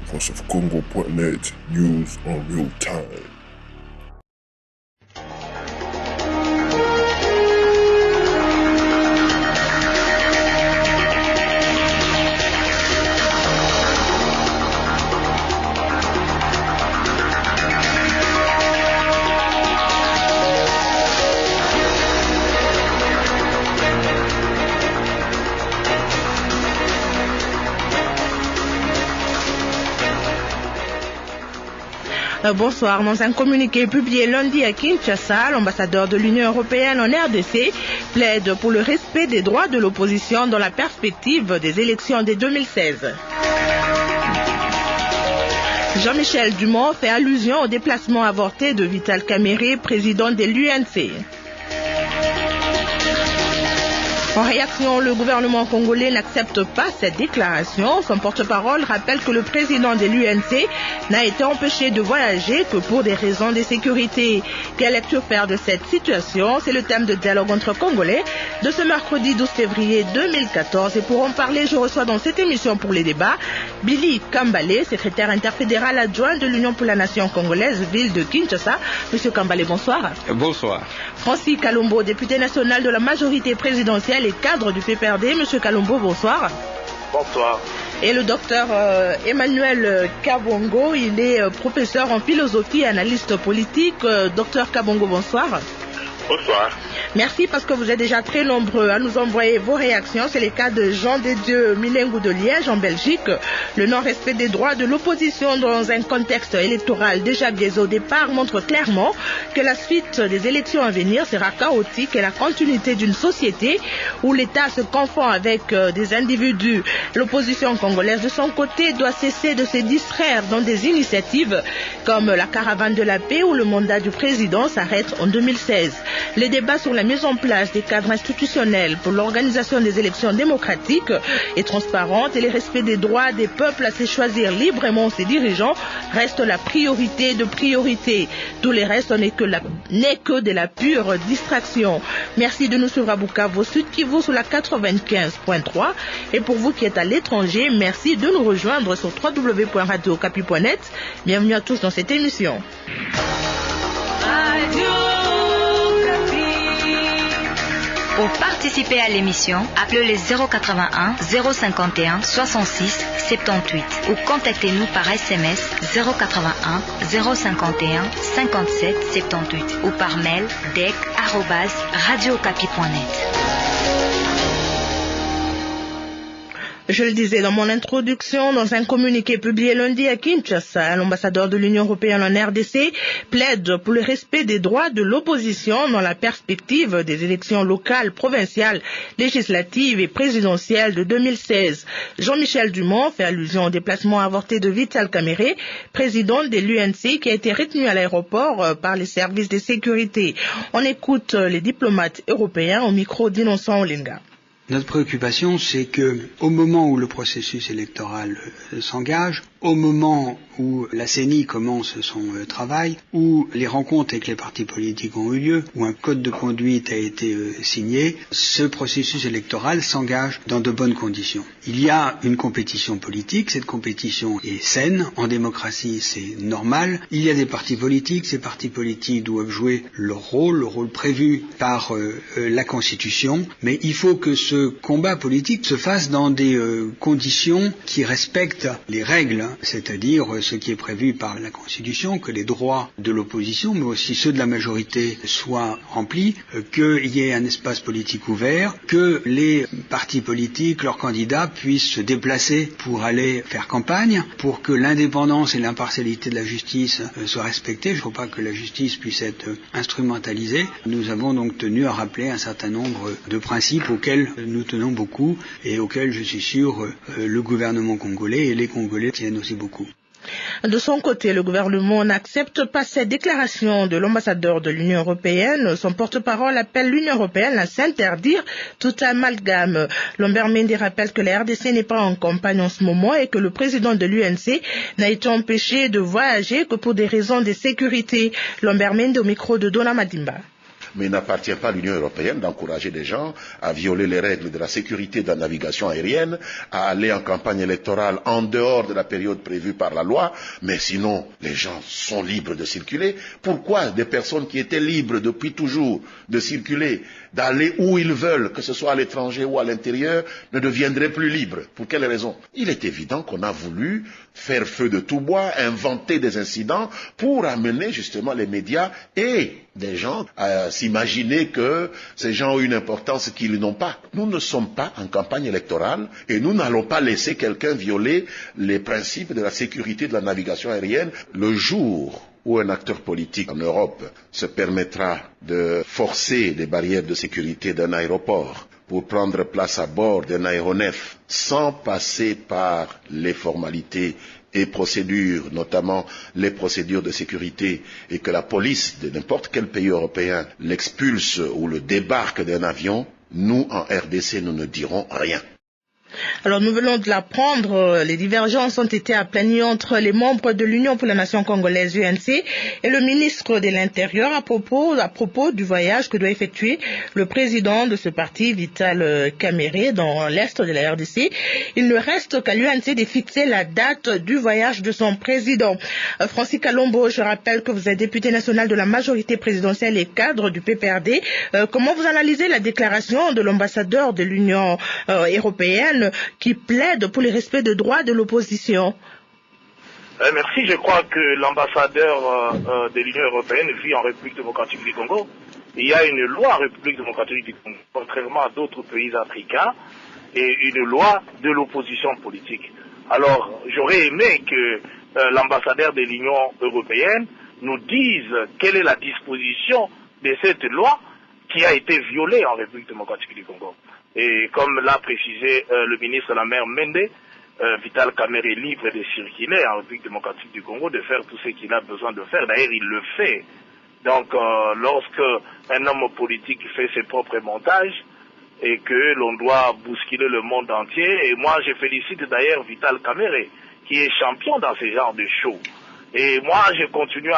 voiceofcongo.net, news on real time. Bonsoir. Dans un communiqué publié lundi à Kinshasa, l'ambassadeur de l'Union européenne en RDC plaide pour le respect des droits de l'opposition dans la perspective des élections de 2016. Jean-Michel Dumont fait allusion au déplacement avorté de Vital Kamerhe, président de l'UNC. En réaction, le gouvernement congolais n'accepte pas cette déclaration. Son porte-parole rappelle que le président de l'UNC n'a été empêché de voyager que pour des raisons de sécurité. Quelle lecture faire de cette situation? C'est le thème de dialogue entre Congolais de ce mercredi 12 février 2014. Et pour en parler, je reçois dans cette émission pour les débats Billy Kambale, secrétaire interfédéral adjoint de l'Union pour la Nation congolaise, ville de Kinshasa. Monsieur Kambale, bonsoir. Bonsoir. Francis Kalombo, député national de la majorité présidentielle et cadre du PPRD. Monsieur Kalombo, bonsoir. Bonsoir. Et le docteur Emmanuel Kabongo, il est professeur en philosophie et analyste politique. Docteur Kabongo, bonsoir. Bonsoir. Merci parce que vous êtes déjà très nombreux à nous envoyer vos réactions. C'est le cas de Jean de Dieu Milengou de Liège en Belgique. Le non-respect des droits de l'opposition dans un contexte électoral déjà biaisé au départ montre clairement que la suite des élections à venir sera chaotique et la continuité d'une société où l'État se confond avec des individus. L'opposition congolaise de son côté doit cesser de se distraire dans des initiatives comme la caravane de la paix où le mandat du président s'arrête en 2016. Les débats sur la mise en place des cadres institutionnels pour l'organisation des élections démocratiques et transparentes et le respect des droits des peuples à se choisir librement ses dirigeants restent la priorité de priorité. Tout le reste n'est que de la pure distraction. Merci de nous suivre à Bukavu, Sud Kivu sur la 95.3 et pour vous qui êtes à l'étranger, merci de nous rejoindre sur www.radiocapi.net. Bienvenue à tous dans cette émission. Pour participer à l'émission, appelez les 081 051 66 78 ou contactez-nous par SMS 081 051 57 78 ou par mail dec@radiocapi.net. Je le disais dans mon introduction, dans un communiqué publié lundi à Kinshasa, l'ambassadeur de l'Union européenne en RDC plaide pour le respect des droits de l'opposition dans la perspective des élections locales, provinciales, législatives et présidentielles de 2016. Jean-Michel Dumont fait allusion au déplacement avorté de Vital Kamerhe, président de l'UNC, qui a été retenu à l'aéroport par les services de sécurité. On écoute les diplomates européens au micro d'Innocent Olinga. Notre préoccupation, c'est que, au moment où le processus électoral s'engage, au moment où la CENI commence son travail, où les rencontres avec les partis politiques ont eu lieu, où un code de conduite a été signé, ce processus électoral s'engage dans de bonnes conditions. Il y a une compétition politique, cette compétition est saine, en démocratie c'est normal. Il y a des partis politiques, ces partis politiques doivent jouer leur rôle, le rôle prévu par la Constitution, mais il faut que ce combat politique se fasse dans des conditions qui respectent les règles, c'est-à-dire ce qui est prévu par la Constitution, que les droits de l'opposition, mais aussi ceux de la majorité, soient remplis, qu'il y ait un espace politique ouvert, que les partis politiques, leurs candidats, puissent se déplacer pour aller faire campagne, pour que l'indépendance et l'impartialité de la justice soient respectées. Il ne faut pas que la justice puisse être instrumentalisée. Nous avons donc tenu à rappeler un certain nombre de principes auxquels nous tenons beaucoup et auxquels, je suis sûr, le gouvernement congolais et les Congolais tiennent aussi beaucoup. De son côté, le gouvernement n'accepte pas cette déclaration de l'ambassadeur de l'Union européenne. Son porte-parole appelle l'Union européenne à s'interdire tout amalgame. Lambert Mende rappelle que la RDC n'est pas en campagne en ce moment et que le président de l'UNC n'a été empêché de voyager que pour des raisons de sécurité. Lambert Mende au micro de Dona Madimba. mais il n'appartient pas à l'Union européenne d'encourager des gens à violer les règles de la sécurité de la navigation aérienne, à aller en campagne électorale en dehors de la période prévue par la loi, mais sinon les gens sont libres de circuler. Pourquoi des personnes qui étaient libres depuis toujours de circuler, d'aller où ils veulent, que ce soit à l'étranger ou à l'intérieur, ne deviendraient plus libres? Pour quelle raison? Il est évident qu'on a voulu faire feu de tout bois, inventer des incidents pour amener justement les médias et des gens à s'imaginer que ces gens ont une importance qu'ils n'ont pas. Nous ne sommes pas en campagne électorale et nous n'allons pas laisser quelqu'un violer les principes de la sécurité de la navigation aérienne. Le jour où un acteur politique en Europe se permettra de forcer les barrières de sécurité d'un aéroport pour prendre place à bord d'un aéronef sans passer par les formalités et procédures, notamment les procédures de sécurité, et que la police de n'importe quel pays européen l'expulse ou le débarque d'un avion, nous, en RDC, nous ne dirons rien. Alors nous venons de l'apprendre, les divergences ont été aplanies entre les membres de l'Union pour la Nation congolaise UNC et le ministre de l'Intérieur à propos du voyage que doit effectuer le président de ce parti, Vital Kamerhe, dans l'est de la RDC. Il ne reste qu'à l'UNC de fixer la date du voyage de son président. Francis Kalombo, je rappelle que vous êtes député national de la majorité présidentielle et cadre du PPRD. Comment vous analysez la déclaration de l'ambassadeur de l'Union européenne qui plaide pour le respect des droits de l'opposition? Merci. Je crois que l'ambassadeur de l'Union européenne vit en République démocratique du Congo. Il y a une loi en République démocratique du Congo, contrairement à d'autres pays africains, et une loi de l'opposition politique. Alors, j'aurais aimé que l'ambassadeur de l'Union européenne nous dise quelle est la disposition de cette loi qui a été violée en République démocratique du Congo. Et comme l'a précisé le ministre de la Mer Mende, Vital Kamerhe est libre de circuler en République démocratique du Congo, de faire tout ce qu'il a besoin de faire. D'ailleurs, il le fait. Donc, lorsque un homme politique fait ses propres montages et que l'on doit bousculer le monde entier, et moi je félicite d'ailleurs Vital Kamerhe, qui est champion dans ce genre de show. Et moi, je continue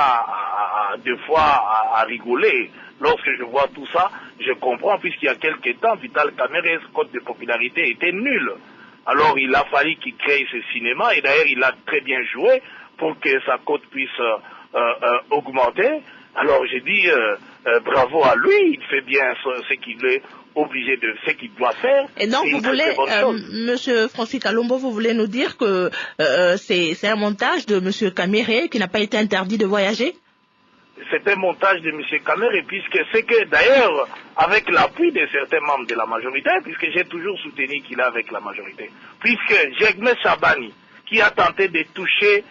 des fois à rigoler. Lorsque je vois tout ça, je comprends, puisqu'il y a quelques temps, Vital Kamerhe's cote de popularité était nulle. Alors, il a fallu qu'il crée ce cinéma, et d'ailleurs, il a très bien joué pour que sa cote puisse augmenter. Alors, j'ai dit, bravo à lui, il fait bien ce qu'il est obligé de, ce qu'il doit faire. Et donc, vous voulez, Monsieur Francis Kalombo, vous voulez nous dire que c'est un montage de Monsieur Kamerhe qui n'a pas été interdit de voyager? C'est un montage de M. Kamerhe, puisque c'est que, d'ailleurs, avec l'appui de certains membres de la majorité, puisque j'ai toujours soutenu qu'il est avec la majorité, puisque Jegme Chabani, qui a tenté de toucher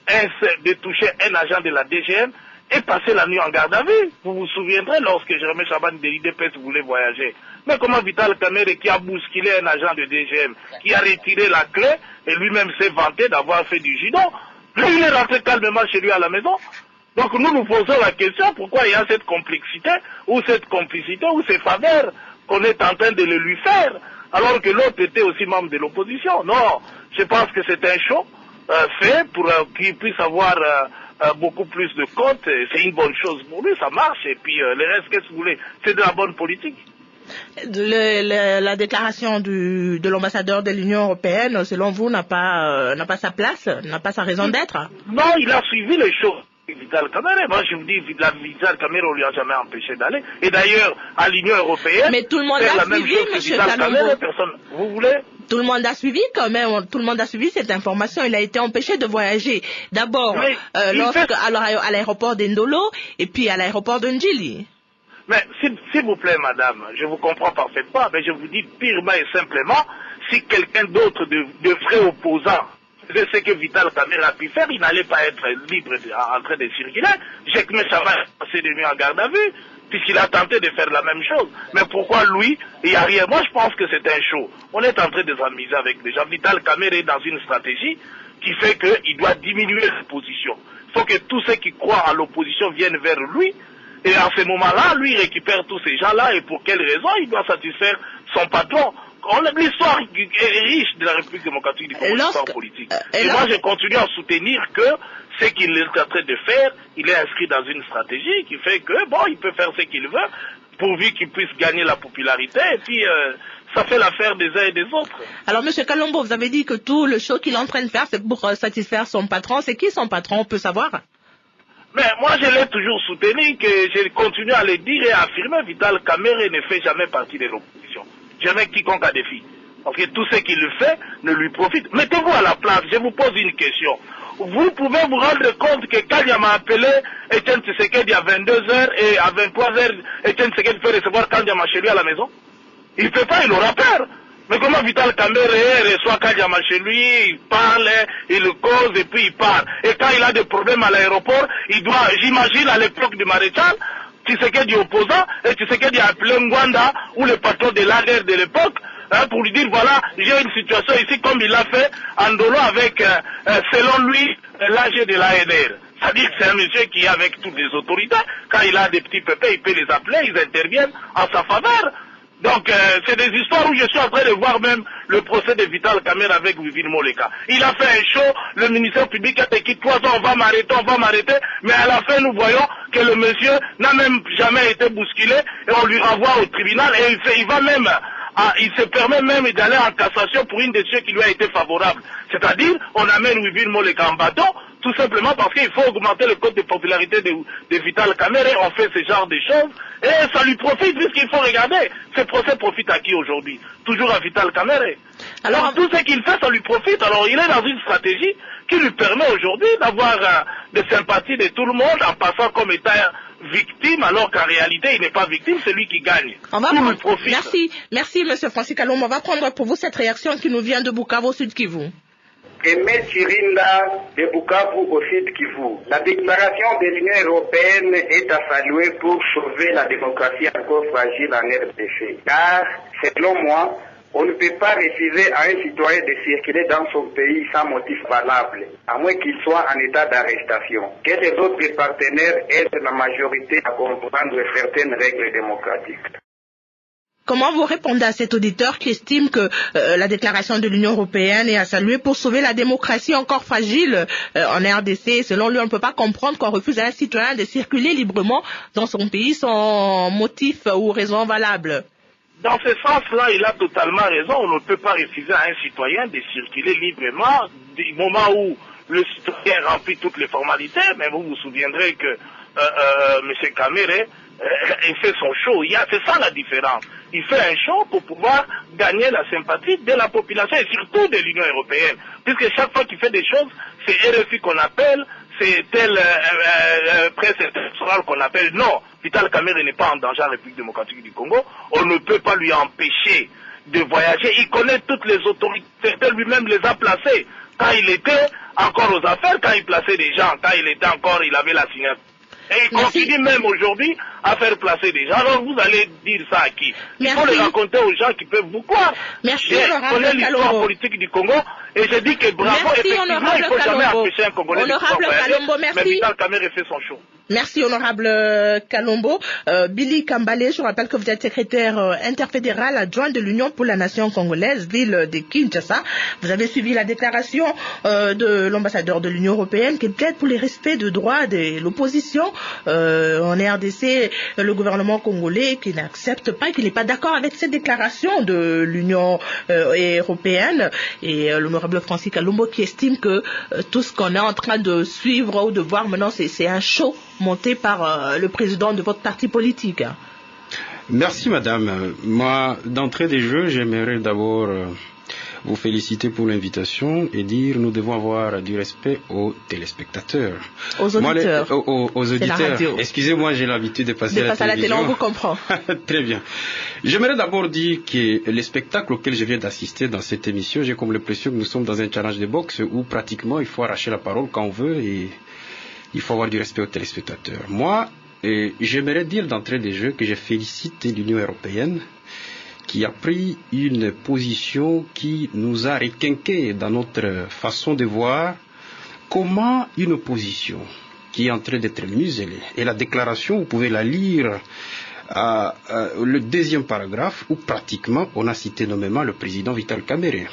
un agent de la DGM, est passé la nuit en garde à vue. Vous vous souviendrez lorsque Jegme Chabani de l'IDPS voulait voyager. Mais comment Vital Kamerhe, qui a bousculé un agent de DGM, qui a retiré la clé, et lui-même s'est vanté d'avoir fait du judo, lui, il est rentré calmement chez lui à la maison. Donc nous nous posons la question pourquoi il y a cette complexité ou cette complicité ou ces faveurs qu'on est en train de le lui faire alors que l'autre était aussi membre de l'opposition. Non, je pense que c'est un show fait pour qu'il puisse avoir beaucoup plus de comptes. C'est une bonne chose pour lui, ça marche. Et puis le reste, qu'est-ce que vous voulez? C'est de la bonne politique. La déclaration de l'ambassadeur de l'Union européenne, selon vous, n'a pas sa place, n'a pas sa raison d'être? Non, il a suivi les choses. Vital Kamerhe, moi je vous dis, Vital Kamerhe, on lui a jamais empêché d'aller. Et d'ailleurs, à l'Union européenne, mais tout le monde a suivi, M. Kalombo. Vous voulez? Tout le monde a suivi quand même, tout le monde a suivi cette information. Il a été empêché de voyager. D'abord, à l'aéroport d'Indolo et puis à l'aéroport de Ndjili. Mais s'il vous plaît, madame, je vous comprends parfaitement, mais je vous dis purement et simplement, si quelqu'un d'autre de vrais opposants de ce que Vital Kamerhe a pu faire, il n'allait pas être libre en train de circuler. Jegme Chabani a passé de nuit en garde à vue, puisqu'il a tenté de faire la même chose. Mais pourquoi lui, il n'y a rien? Moi, je pense que c'est un show. On est en train de s'amuser avec des gens. Vital Kamerhe est dans une stratégie qui fait qu'il doit diminuer l'opposition. Il faut que tous ceux qui croient à l'opposition viennent vers lui. Et à ce moment-là, lui, il récupère tous ces gens-là. Et pour quelle raison? Il doit satisfaire son patron. L'histoire est riche de la République démocratique du Congo, l'histoire politique. Et moi, je continue à soutenir que ce qu'il est en train de faire, il est inscrit dans une stratégie qui fait que, bon, il peut faire ce qu'il veut. pourvu qu'il puisse gagner la popularité, et puis ça fait l'affaire des uns et des autres. Alors, Monsieur Kalombo, vous avez dit que tout le show qu'il est en train de faire, c'est pour satisfaire son patron. C'est qui son patron, on peut savoir? Mais moi, je l'ai toujours soutenu, que je continue à le dire et à affirmer, Vital Kamerhe ne fait jamais partie de l'opposition. Jamais quiconque a défi. Parce que tout ce qu'il fait ne lui profite. Mettez-vous à la place, je vous pose une question. Vous pouvez vous rendre compte que quand il m'a appelé Etienne Tshisekedi à 22h et à 23h, Etienne Tshisekedi peut recevoir Kandiama chez lui à la maison? Il ne peut pas, il aura peur. Mais comment Vital Kamerhe reçoit Kandiama chez lui, il parle, il cause et puis il part. Et quand il a des problèmes à l'aéroport, il doit, j'imagine à l'époque du maréchal, Tshisekedi opposant, et Tshisekedi a appelé Ngwanda, ou le patron de l'ADR de l'époque, pour lui dire voilà, j'ai une situation ici comme il l'a fait en Dolo avec, selon lui, l'AG de l'ADR. C'est-à-dire que c'est un monsieur qui est avec toutes les autorités. Quand il a des petits pépés, il peut les appeler, ils interviennent en sa faveur. Donc, c'est des histoires où je suis en train de voir même le procès de Vital Kamerhe avec Vivien Moleka. Il a fait un show, le ministère public a dit 3 ans, on va m'arrêter, mais à la fin, nous voyons que le monsieur n'a même jamais été bousculé et on lui renvoie au tribunal et il va même, il se permet même d'aller en cassation pour une décision qui lui a été favorable. C'est-à-dire, on amène Vivien Moleka en bâton, tout simplement parce qu'il faut augmenter le code de popularité de Vital Kamerhe. On fait ce genre de choses et ça lui profite puisqu'il faut regarder. Ce procès profite à qui aujourd'hui? Toujours à Vital Kamerhe. Alors tout ce qu'il fait, ça lui profite. Alors il est dans une stratégie qui lui permet aujourd'hui d'avoir des sympathies de tout le monde en passant comme étant victime, alors qu'en réalité il n'est pas victime, c'est lui qui gagne. Tout lui profite. Merci Monsieur Francis Kalombo. On va prendre pour vous cette réaction qui nous vient de Bukavu, Sud Kivu. Aimé Chirinda de Bukavu au Sud Kivu. La déclaration de l'Union européenne est à saluer pour sauver la démocratie encore fragile en RDC. Car, selon moi, on ne peut pas refuser à un citoyen de circuler dans son pays sans motif valable, à moins qu'il soit en état d'arrestation. Que les autres partenaires aident la majorité à comprendre certaines règles démocratiques. Comment vous répondez à cet auditeur qui estime que la déclaration de l'Union européenne est à saluer pour sauver la démocratie encore fragile en RDC? Selon lui, on ne peut pas comprendre qu'on refuse à un citoyen de circuler librement dans son pays sans motif ou raison valable. Dans ce sens-là, il a totalement raison. On ne peut pas refuser à un citoyen de circuler librement du moment où le citoyen remplit toutes les formalités. Mais vous vous souviendrez que M. Kamerhe il fait son show. C'est ça la différence. Il fait un show pour pouvoir gagner la sympathie de la population et surtout de l'Union européenne. Puisque chaque fois qu'il fait des choses, c'est RFI qu'on appelle, c'est telle presse internationale qu'on appelle. Non, Vital Kamerhe n'est pas en danger en République démocratique du Congo. On ne peut pas lui empêcher de voyager. Il connaît toutes les autorités. Lui-même les a placées. Quand il était encore aux affaires, quand il plaçait des gens, quand il était encore, il avait la signature. Et il continue même aujourd'hui à faire placer des gens. Alors vous allez dire ça à qui? Il faut le raconter aux gens qui peuvent vous croire. Je connais l'histoire politique du Congo et je dis que bravo, effectivement, il ne faut jamais empêcher un Congolais de pouvoir voyager, mais Vital Kamerhe fait son show. Merci, honorable Kalombo. Billy Kambale, je rappelle que vous êtes secrétaire interfédéral adjoint de l'Union pour la nation congolaise, ville de Kinshasa. Vous avez suivi la déclaration de l'ambassadeur de l'Union européenne qui plaide pour les respects de droits de l'opposition en RDC. Le gouvernement congolais qui n'accepte pas, qui n'est pas d'accord avec cette déclaration de l'Union européenne. Et l'honorable Francis Kalombo qui estime que tout ce qu'on est en train de suivre ou de voir maintenant, c'est un show monté par le président de votre parti politique. Merci madame. Moi, d'entrée des jeux, j'aimerais d'abord vous féliciter pour l'invitation et dire nous devons avoir du respect aux téléspectateurs. Aux auditeurs. Aux auditeurs. Excusez-moi, j'ai l'habitude de passer à la télévision. On vous comprend. Très bien. J'aimerais d'abord dire que les spectacles auxquels je viens d'assister dans cette émission, j'ai comme l'impression que nous sommes dans un challenge de boxe où pratiquement il faut arracher la parole quand on veut et il faut avoir du respect aux téléspectateurs. Moi, j'aimerais dire d'entrée des jeux que je félicite l'Union européenne qui a pris une position qui nous a requinqué dans notre façon de voir comment une opposition qui est en train d'être muselée. Et la déclaration, vous pouvez la lire le deuxième paragraphe où pratiquement on a cité nommément le président Vital Kamerhe.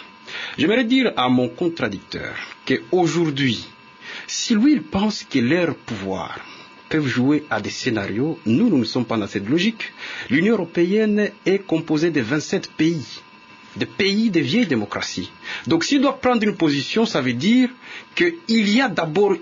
J'aimerais dire à mon contradicteur qu'aujourd'hui, si lui il pense que leur pouvoir peuvent jouer à des scénarios. Nous ne sommes pas dans cette logique. L'Union européenne est composée de 27 pays. De pays de vieilles démocraties. Donc s'il doit prendre une position, ça veut dire qu'il y a d'abord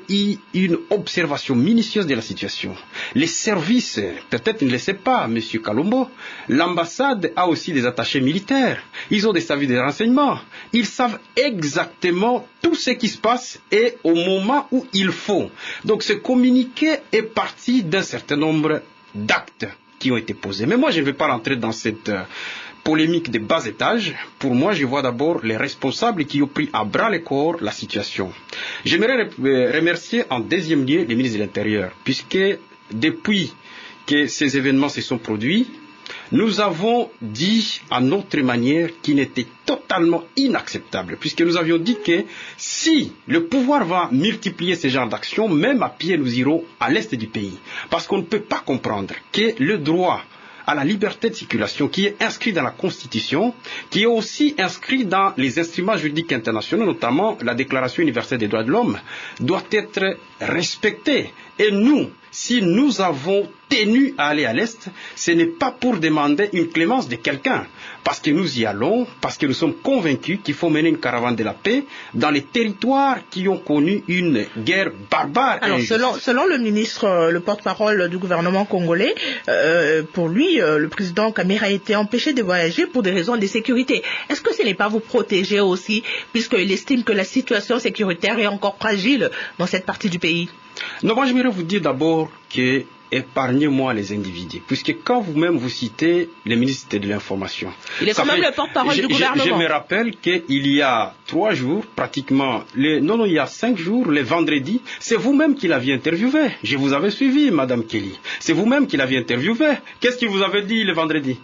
une observation minutieuse de la situation. Les services, peut-être ne le sait pas, M. Kalombo, l'ambassade a aussi des attachés militaires, ils ont des services de renseignement, ils savent exactement tout ce qui se passe et au moment où il faut. Donc ce communiqué est parti d'un certain nombre d'actes qui ont été posés. Mais moi je ne vais pas rentrer dans cette polémique de bas étage. Pour moi, je vois d'abord les responsables qui ont pris à bras le corps la situation. J'aimerais remercier en deuxième lieu les ministres de l'Intérieur, puisque depuis que ces événements se sont produits, nous avons dit à notre manière qu'il était totalement inacceptable, puisque nous avions dit que si le pouvoir va multiplier ce genre d'actions, même à pied, nous irons à l'est du pays. Parce qu'on ne peut pas comprendre que le droit à la liberté de circulation qui est inscrit dans la Constitution, qui est aussi inscrit dans les instruments juridiques internationaux, notamment la Déclaration universelle des droits de l'homme, doit être respecté. Et nous, si nous avons tenu à aller à l'Est, ce n'est pas pour demander une clémence de quelqu'un, parce que nous y allons, parce que nous sommes convaincus qu'il faut mener une caravane de la paix dans les territoires qui ont connu une guerre barbare. Alors, selon le ministre, le porte-parole du gouvernement congolais, pour lui, le président Kabila a été empêché de voyager pour des raisons de sécurité. Est-ce que ce n'est pas vous protéger aussi, puisqu'il estime que la situation sécuritaire est encore fragile dans cette partie du pays? Non, moi j'aimerais vous dire d'abord que épargnez-moi les individus, puisque quand vous-même vous citez le ministre de l'Information, il est quand même le porte-parole du gouvernement. Je me rappelle qu'il y a 3 jours, pratiquement, il y a 5 jours, le vendredi, c'est vous-même qui l'aviez interviewé. Je vous avais suivi, Madame Kelly. C'est vous-même qui l'aviez interviewé. Qu'est-ce qu'il vous avait dit le vendredi?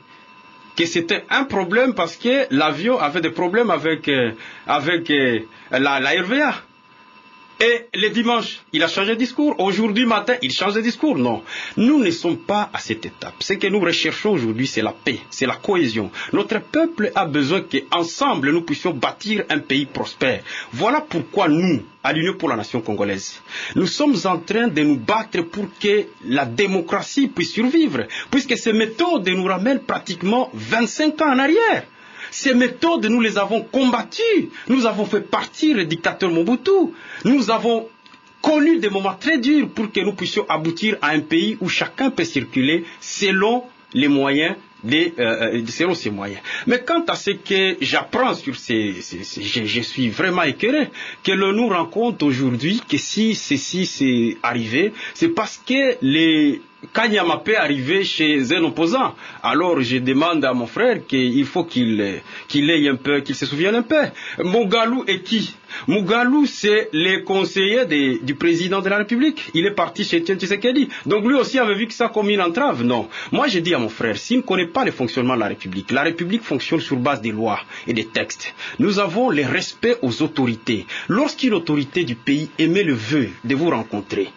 Que c'était un problème parce que l'avion avait des problèmes avec la RVA. Et le dimanche, il a changé de discours. Aujourd'hui matin, il change de discours. Non, nous ne sommes pas à cette étape. Ce que nous recherchons aujourd'hui, c'est la paix, c'est la cohésion. Notre peuple a besoin qu'ensemble, nous puissions bâtir un pays prospère. Voilà pourquoi nous, à l'Union pour la nation congolaise, nous sommes en train de nous battre pour que la démocratie puisse survivre. Puisque ces méthodes nous ramènent pratiquement 25 ans en arrière. Ces méthodes, nous les avons combattues. Nous avons fait partir le dictateur Mobutu. Nous avons connu des moments très durs pour que nous puissions aboutir à un pays où chacun peut circuler selon les moyens, selon ses moyens. Mais quant à ce que j'apprends sur je suis vraiment écœuré que l'on nous rend compte aujourd'hui que si ceci s'est arrivé, c'est parce que quand Yamapé est arrivé chez un opposant, alors je demande à mon frère qu'il faut qu'il ait un peu, qu'il se souvienne un peu. Mugalou est qui? Mugalou, c'est le conseiller du président de la République. Il est parti chez Tshisekedi. Donc lui aussi avait vu que ça comme une entrave. Non. Moi, j'ai dit à mon frère, s'il ne connaît pas le fonctionnement de la République fonctionne sur base des lois et des textes. Nous avons le respect aux autorités. Lorsqu'une autorité du pays émet le vœu de vous rencontrer,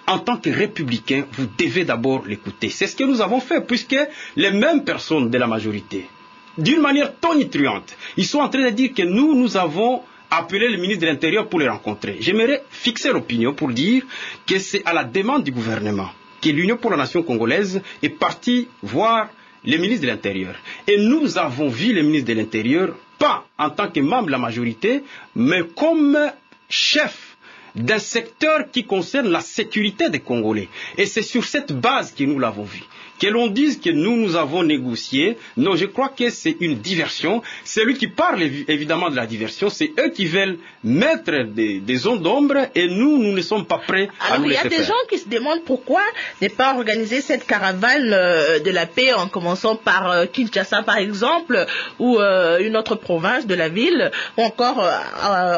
en tant que républicain, vous devez d'abord l'écouter. C'est ce que nous avons fait, puisque les mêmes personnes de la majorité, d'une manière tonitruante, ils sont en train de dire que nous avons appelé le ministre de l'Intérieur pour les rencontrer. J'aimerais fixer l'opinion pour dire que c'est à la demande du gouvernement que l'Union pour la nation congolaise est partie voir le ministre de l'Intérieur. Et nous avons vu le ministre de l'Intérieur, pas en tant que membre de la majorité, mais comme chef d'un secteur qui concerne la sécurité des Congolais. Et c'est sur cette base que nous l'avons vu. Que l'on dise que nous avons négocié, non, je crois que c'est une diversion. Celui qui parle évidemment de la diversion, c'est eux qui veulent mettre des zones d'ombre et nous ne sommes pas prêts à nous laisser faire. Il y a des gens qui se demandent pourquoi ne pas organiser cette caravane de la paix en commençant par Kinshasa par exemple, ou une autre province de la ville, ou encore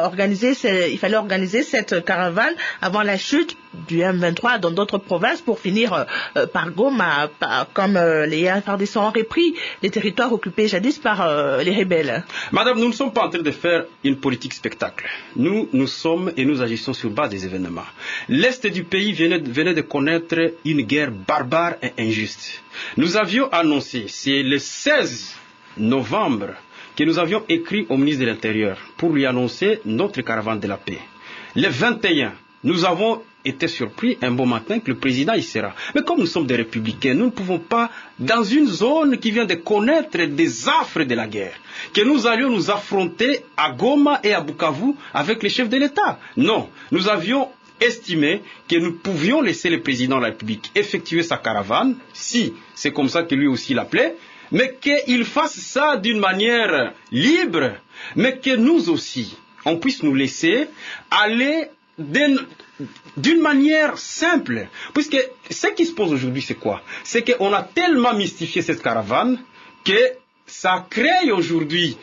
il fallait organiser cette caravane avant la chute du M23 dans d'autres provinces pour finir par Goma, comme les FARDC ont repris les territoires occupés jadis par les rebelles. Madame, nous ne sommes pas en train de faire une politique spectacle. Nous sommes et nous agissons sur base des événements. L'Est du pays venait de connaître une guerre barbare et injuste. Nous avions annoncé, c'est le 16 novembre, que nous avions écrit au ministre de l'Intérieur pour lui annoncer notre caravane de la paix. Le 21, nous avons été surpris un bon matin que le président y sera. Mais comme nous sommes des républicains, nous ne pouvons pas, dans une zone qui vient de connaître des affres de la guerre, que nous allions nous affronter à Goma et à Bukavu avec les chefs de l'État. Non, nous avions estimé que nous pouvions laisser le président de la République effectuer sa caravane, si c'est comme ça que lui aussi l'appelait, mais qu'il fasse ça d'une manière libre, mais que nous aussi, on puisse nous laisser aller d'une manière simple. Puisque ce qui se pose aujourd'hui, c'est quoi? C'est qu'on a tellement mystifié cette caravane que ça crée aujourd'hui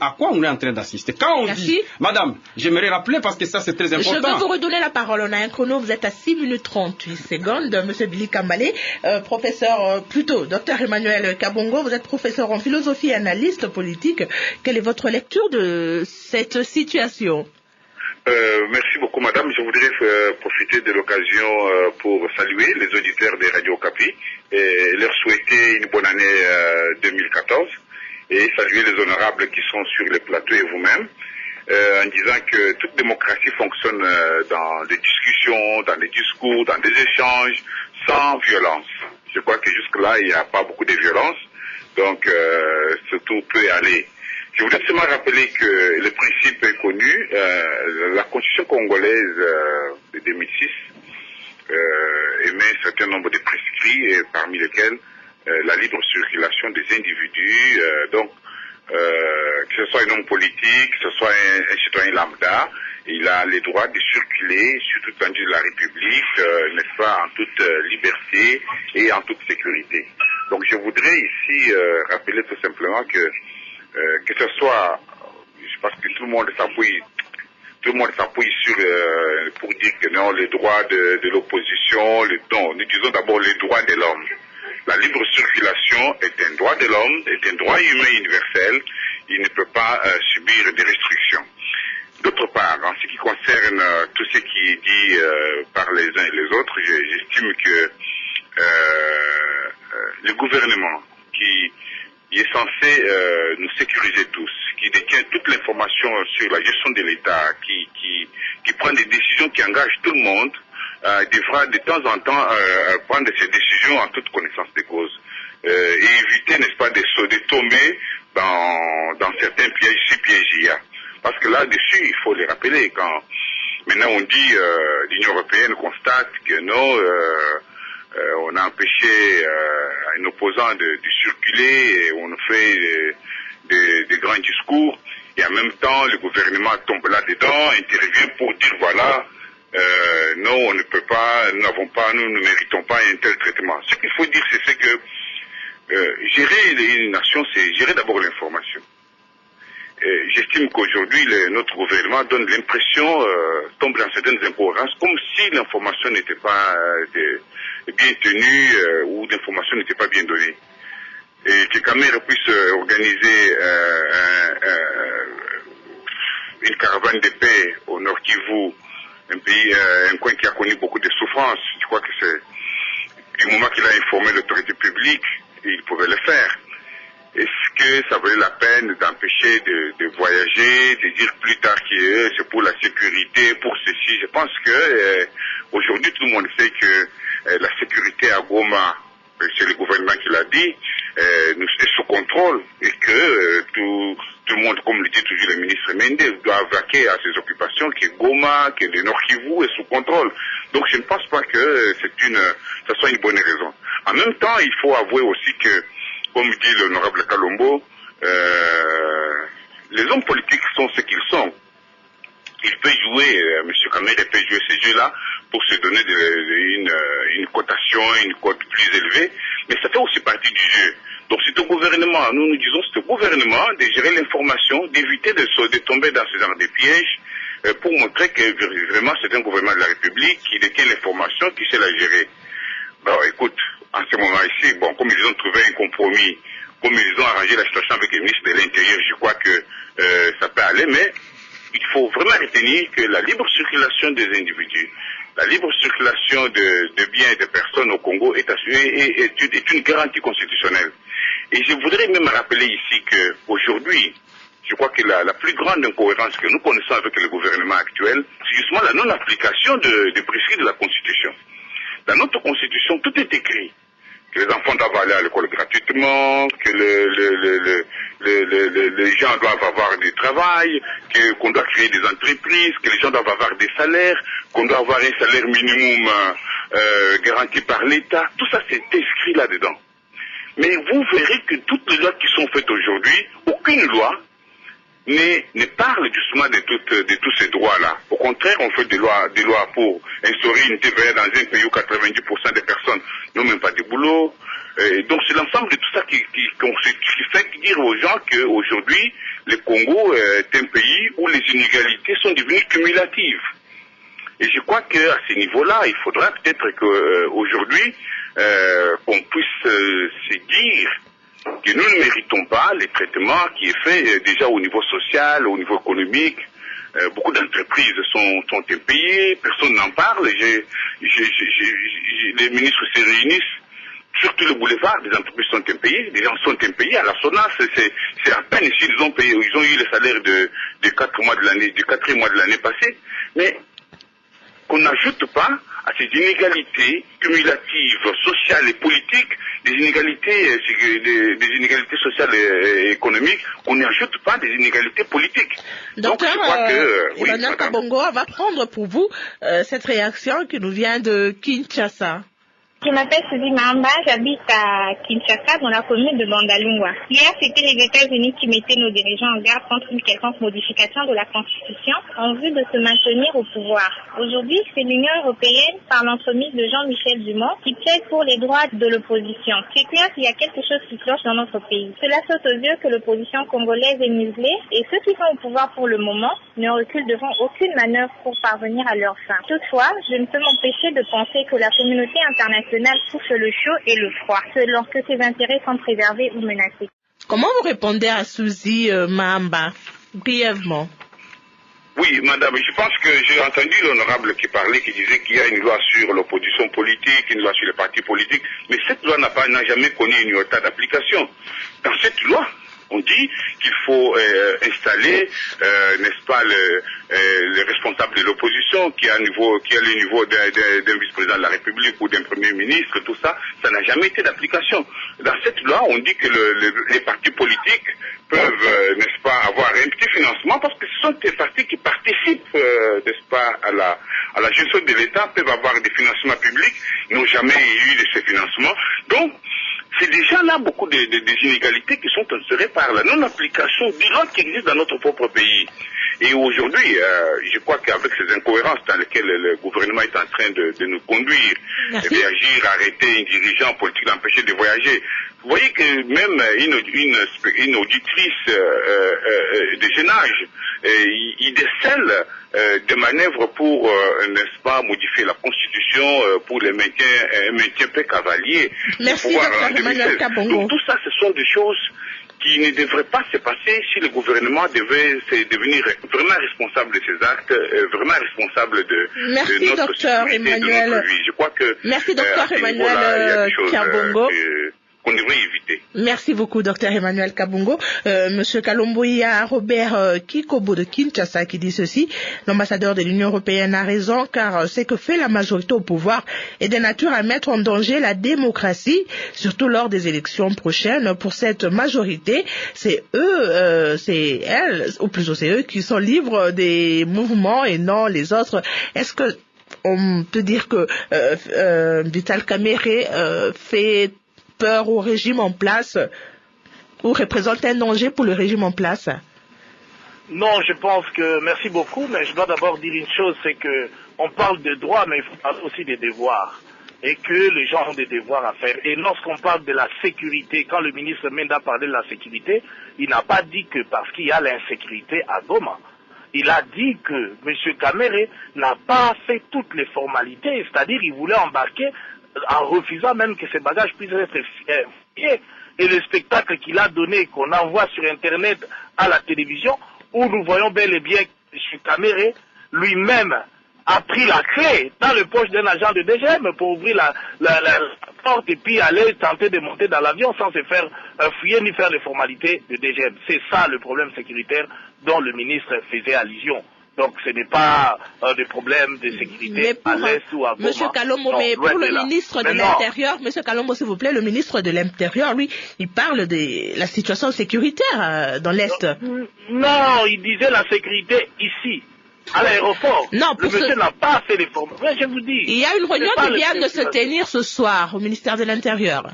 à quoi on est en train d'assister. Quand on dit, madame, j'aimerais rappeler parce que ça c'est très important. Je vais vous redonner la parole. On a un chrono, vous êtes à 6 minutes 38 secondes. Monsieur Billy Kambale, docteur Emmanuel Kabongo, vous êtes professeur en philosophie et analyste politique. Quelle est votre lecture de cette situation? Merci beaucoup, madame. Je voudrais profiter de l'occasion pour saluer les auditeurs des Radio Okapi et leur souhaiter une bonne année 2014 et saluer les honorables qui sont sur le plateau et vous-même en disant que toute démocratie fonctionne dans des discussions, dans des discours, dans des échanges sans violence. Je crois que jusque-là, il n'y a pas beaucoup de violence, donc tout peut aller. Je voudrais seulement rappeler que le principe est connu. La Constitution congolaise de 2006 émet un certain nombre de prescrits, parmi lesquels la libre circulation des individus, que ce soit un homme politique, que ce soit un citoyen lambda, il a le droit de circuler sur toute l'étendue de la République, n'est-ce pas, en toute liberté et en toute sécurité. Donc je voudrais ici rappeler tout simplement que ce soit, je pense que tout le monde s'appuie sur pour dire que non, les droits de l'opposition, nous disons d'abord les droits de l'homme. La libre circulation est un droit de l'homme, est un droit humain universel, il ne peut pas subir des restrictions. D'autre part, en ce qui concerne tout ce qui est dit par les uns et les autres, j'estime que le gouvernement qui est censé nous sécuriser tous, qui détient toute l'information sur la gestion de l'État, qui prend des décisions qui engagent tout le monde, devra de temps en temps prendre ces décisions en toute connaissance de cause et éviter, n'est-ce pas, de tomber dans certains pièges, si pièges il y a. Parce que là-dessus, il faut les rappeler, quand maintenant on dit l'Union européenne constate que non, on a empêché un opposant de circuler et on fait des grands discours et en même temps le gouvernement tombe là-dedans, intervient pour dire voilà, non, on ne peut pas, nous ne méritons pas un tel traitement. Ce qu'il faut dire, c'est que gérer une nation, c'est gérer d'abord l'information. J'estime qu'aujourd'hui, notre gouvernement donne l'impression, tombe dans certaines incohérences, comme si l'information n'était pas bien tenue ou l'information n'était pas bien donnée. Et que Kamere puisse organiser une caravane de paix au Nord Kivu, un coin qui a connu beaucoup de souffrances. Je crois que c'est du moment qu'il a informé l'autorité publique, il pouvait le faire. Est-ce que ça valait la peine d'empêcher de voyager, de dire plus tard que c'est pour la sécurité, pour ceci? Je pense que aujourd'hui tout le monde sait que la sécurité à Goma, c'est le gouvernement qui l'a dit, est sous contrôle et que tout le monde, comme le dit toujours le ministre Mendes, doit vaquer à ses occupations, que Goma, que le Nord Kivu est sous contrôle. Donc je ne pense pas que ça soit une bonne raison. En même temps, il faut avouer aussi que, comme dit l'honorable Kalombo, les hommes politiques sont ce qu'ils sont. Il peut jouer, M. Kamere peut jouer ces jeux-là pour se donner une cotation, une cote plus élevée, mais ça fait aussi partie du jeu. Donc c'est au gouvernement, nous disons c'est au gouvernement de gérer l'information, d'éviter de tomber dans ce genre de pièges, pour montrer que vraiment c'est un gouvernement de la République qui détient l'information, qui sait la gérer. Bon, écoute, en ce moment-ci, bon, comme ils ont trouvé un compromis, comme ils ont arrangé la situation avec le ministre de l'Intérieur, je crois que ça peut aller, mais il faut vraiment retenir que la libre circulation des individus, la libre circulation de biens et de personnes au Congo est une garantie constitutionnelle. Et je voudrais même rappeler ici qu'aujourd'hui, je crois que la plus grande incohérence que nous connaissons avec le gouvernement actuel, c'est justement la non-application des prescrits de la Constitution. Dans notre Constitution, tout est écrit. Que les enfants doivent aller à l'école gratuitement, que les gens doivent avoir du travail, qu'on doit créer des entreprises, que les gens doivent avoir des salaires, qu'on doit avoir un salaire minimum garanti par l'État. Tout ça, c'est inscrit là-dedans. Mais vous verrez que toutes les lois qui sont faites aujourd'hui, aucune loi ne parle justement de tous ces droits-là. Au contraire, on fait des lois pour instaurer une TVA dans un pays où 90% des personnes n'ont même pas de boulot. Donc c'est l'ensemble de tout ça qui fait dire aux gens qu'aujourd'hui, le Congo est un pays où les inégalités sont devenues cumulatives. Et je crois qu'à ce niveau-là, il faudra peut-être qu'aujourd'hui, qu'on puisse se dire que nous ne méritons pas les traitements qui est fait déjà au niveau social, au niveau économique. Beaucoup d'entreprises sont impayées, personne n'en parle. Les ministres se réunissent sur tout le boulevard, les entreprises sont impayées, les gens sont impayés. À la SONAS, c'est à peine ici ils ont payé, ils ont eu le salaire de 4 mois de l'année, du 4e mois de l'année passée. Mais qu'on n'ajoute pas à ces inégalités cumulatives, sociales et politiques, des inégalités sociales et économiques, on n'ajoute pas des inégalités politiques. Docteur Emmanuel Kabongo, on va prendre pour vous cette réaction qui nous vient de Kinshasa. Je m'appelle Suzy Mamba, j'habite à Kinshasa dans la commune de Bandalungwa. Hier, c'était les États-Unis qui mettaient nos dirigeants en garde contre une quelconque modification de la Constitution en vue de se maintenir au pouvoir. Aujourd'hui, c'est l'Union européenne, par l'entremise de Jean-Michel Dumont, qui plaide pour les droits de l'opposition. C'est clair qu'il y a quelque chose qui cloche dans notre pays. Cela saute aux yeux que l'opposition congolaise est muselée et ceux qui sont au pouvoir pour le moment ne reculent devant aucune manœuvre pour parvenir à leur fin. Toutefois, je ne peux m'empêcher de penser que la communauté internationale souffle le chaud et le froid, selon que ses intérêts sont préservés ou menacés. Comment vous répondez à Suzy Mamba, brièvement? Oui, madame, je pense que j'ai entendu l'honorable qui parlait, qui disait qu'il y a une loi sur l'opposition politique, une loi sur les partis politiques, mais cette loi n'a jamais connu une état d'application. Dans cette loi, on dit qu'il faut installer, n'est-ce pas, les responsables de l'opposition, qui a le niveau d'un vice-président de la République ou d'un premier ministre, tout ça, ça n'a jamais été d'application. Dans cette loi, on dit que les partis politiques peuvent, n'est-ce pas, avoir un petit financement, parce que ce sont des partis qui participent, n'est-ce pas, à la gestion de l'État, peuvent avoir des financements publics, n'ont jamais eu de ces financements. Donc, c'est déjà là beaucoup des inégalités qui sont instaurées par la non-application des lois qui existent dans notre propre pays. Et aujourd'hui, je crois qu'avec ces incohérences dans lesquelles le gouvernement est en train de nous conduire, réagir, arrêter un dirigeant politique, l'empêcher de voyager, vous voyez que même une auditrice de jeune âge, il décèle des manœuvres pour, n'est-ce pas, modifier la Constitution pour un maintien peu cavalier. Merci, Dr Emmanuel Kabongo. Donc tout ça, ce sont des choses qui ne devraient pas se passer si le gouvernement devait devenir vraiment responsable de ses actes, vraiment responsable de notre sécurité, Emmanuel. de notre vie. Je crois que merci, Dr Emmanuel Kabongo. qu'on devrait éviter. Merci beaucoup, Dr Emmanuel Kabongo. Monsieur Kalombo, il y a Robert Kikobo de Kinshasa qui dit ceci. L'ambassadeur de l'Union européenne a raison, car ce que fait la majorité au pouvoir est de nature à mettre en danger la démocratie, surtout lors des élections prochaines. Pour cette majorité, c'est eux, c'est elles, ou plutôt c'est eux qui sont libres des mouvements et non les autres. Est-ce que on peut dire que Vital Kamerhe fait peur au régime en place ou représente un danger pour le régime en place? Non, je pense que, merci beaucoup, mais je dois d'abord dire une chose, c'est que on parle de droits, mais il faut parler aussi des devoirs. Et que les gens ont des devoirs à faire. Et lorsqu'on parle de la sécurité, quand le ministre Menda parlait de la sécurité, il n'a pas dit que parce qu'il y a l'insécurité à Goma. Il a dit que M. Kamerhe n'a pas fait toutes les formalités, c'est-à-dire il voulait embarquer en refusant même que ces bagages puissent être fouillés. Et le spectacle qu'il a donné, qu'on envoie sur Internet à la télévision, où nous voyons bel et bien que M. Kamerhe lui-même a pris la clé dans le poche d'un agent de DGM pour ouvrir la porte et puis aller tenter de monter dans l'avion sans se faire fouiller ni faire les formalités de DGM. C'est ça le problème sécuritaire dont le ministre faisait allusion. Donc ce n'est pas des problèmes de sécurité à l'Est ou à Goma. Monsieur Kalombo, mais pour le ministre de l'Intérieur, Monsieur Kalombo, s'il vous plaît, le ministre de l'Intérieur, lui, il parle de la situation sécuritaire dans l'Est. Non, il disait la sécurité ici, à l'aéroport. Non, le monsieur n'a pas fait les formations. Je vous dis. Il y a une réunion qui vient de se tenir ce soir au ministère de l'Intérieur.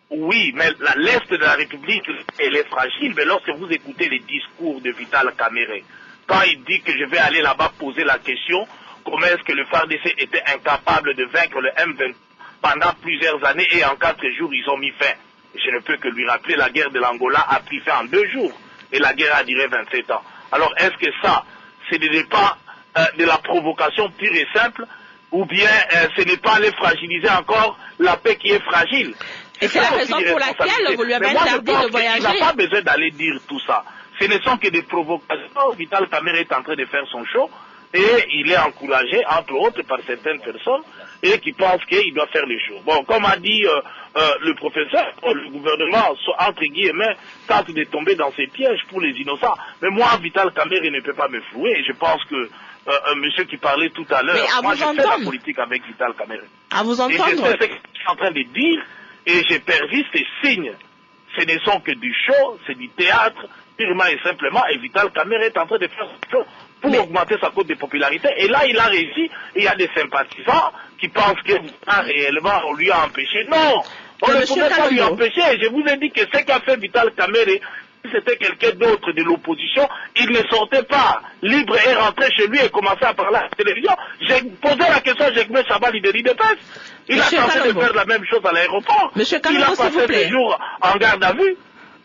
Oui, mais l'Est de la République, elle est fragile. Mais lorsque vous écoutez les discours de Vital Kamerhe, quand il dit que je vais aller là-bas poser la question, comment est-ce que le FARDC était incapable de vaincre le M23 pendant plusieurs années et en 4 jours, ils ont mis fin. Je ne peux que lui rappeler, la guerre de l'Angola a pris fin en 2 jours et la guerre a duré 27 ans. Alors, est-ce que ça, ce n'est pas de la provocation pure et simple ou bien ce n'est pas aller fragiliser encore la paix qui est fragile? Et c'est la raison pour laquelle vous lui avez interdit de voyager. Il n'a pas besoin d'aller dire tout ça. Ce ne sont que des provocations. Vital Kamerhe est en train de faire son show et il est encouragé, entre autres, par certaines personnes et qui pensent qu'il doit faire les choses. Bon, comme a dit le professeur, le gouvernement, entre guillemets, tente de tomber dans ces pièges pour les innocents. Mais moi, Vital Kamerhe ne peut pas me flouer. Et je pense que monsieur qui parlait tout à l'heure, moi je fais la politique avec Vital Kamerhe. À vous entendre. Et je sais ce que je suis en train de dire et je persiste et signe. Ce ne sont que du show, c'est du théâtre, purement et simplement, et Vital Kamerhe est en train de faire ce show pour augmenter sa cote de popularité. Et là, il a réussi. Il y a des sympathisants qui pensent que réellement, on lui a empêché. Non, on ne pouvait pas lui empêcher. Je vous ai dit que ce qu'a fait Vital Kamerhe, si c'était quelqu'un d'autre de l'opposition, il ne sortait pas libre et rentrait chez lui et commençait à parler à la télévision. J'ai posé la question à Jacques Chaba, leader de presse. Il a tenté de faire la même chose à l'aéroport. Il a passé des jours en garde à vue.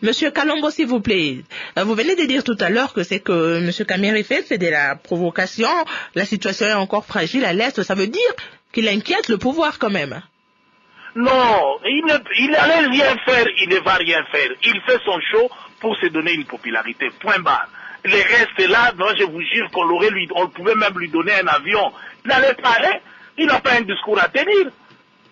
Monsieur Kalombo, s'il vous plaît, vous venez de dire tout à l'heure que c'est que Monsieur Kamerhe fait, c'est de la provocation, la situation est encore fragile à l'Est, ça veut dire qu'il inquiète le pouvoir quand même. Non, il n'allait rien faire, il ne va rien faire. Il fait son show pour se donner une popularité, point barre. Les restes là, non, je vous jure on pouvait même lui donner un avion. Il n'allait pas aller, il n'a pas un discours à tenir.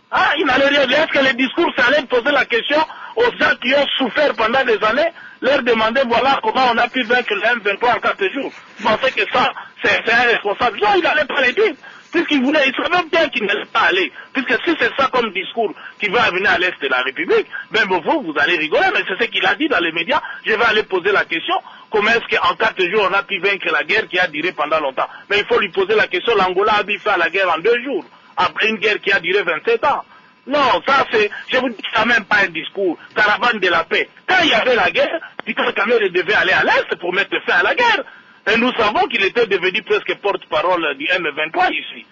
Ah, il n'allait rien dire. Est-ce que les discours, ça allait poser la question aux gens qui ont souffert pendant des années, leur demander voilà comment on a pu vaincre le M23 en 4 jours. Vous pensez que ça, c'est un responsable? Non, il n'allait pas les dire. Puisqu'il voulait, il savait bien qu'il n'allait pas aller. Puisque si c'est ça comme discours qui va venir à l'Est de la République, même vous allez rigoler, mais c'est ce qu'il a dit dans les médias. Je vais aller poser la question, comment est-ce qu'en 4 jours on a pu vaincre la guerre qui a duré pendant longtemps? Mais il faut lui poser la question, l'Angola a pu faire la guerre en 2 jours, après une guerre qui a duré 27 ans. Non, ça c'est, je vous dis, ça même pas un discours, caravane de la paix. Quand il y avait la guerre, Vital Kamerhe devait aller à l'Est pour mettre fin à la guerre. Et nous savons qu'il était devenu presque porte-parole du M23 ici.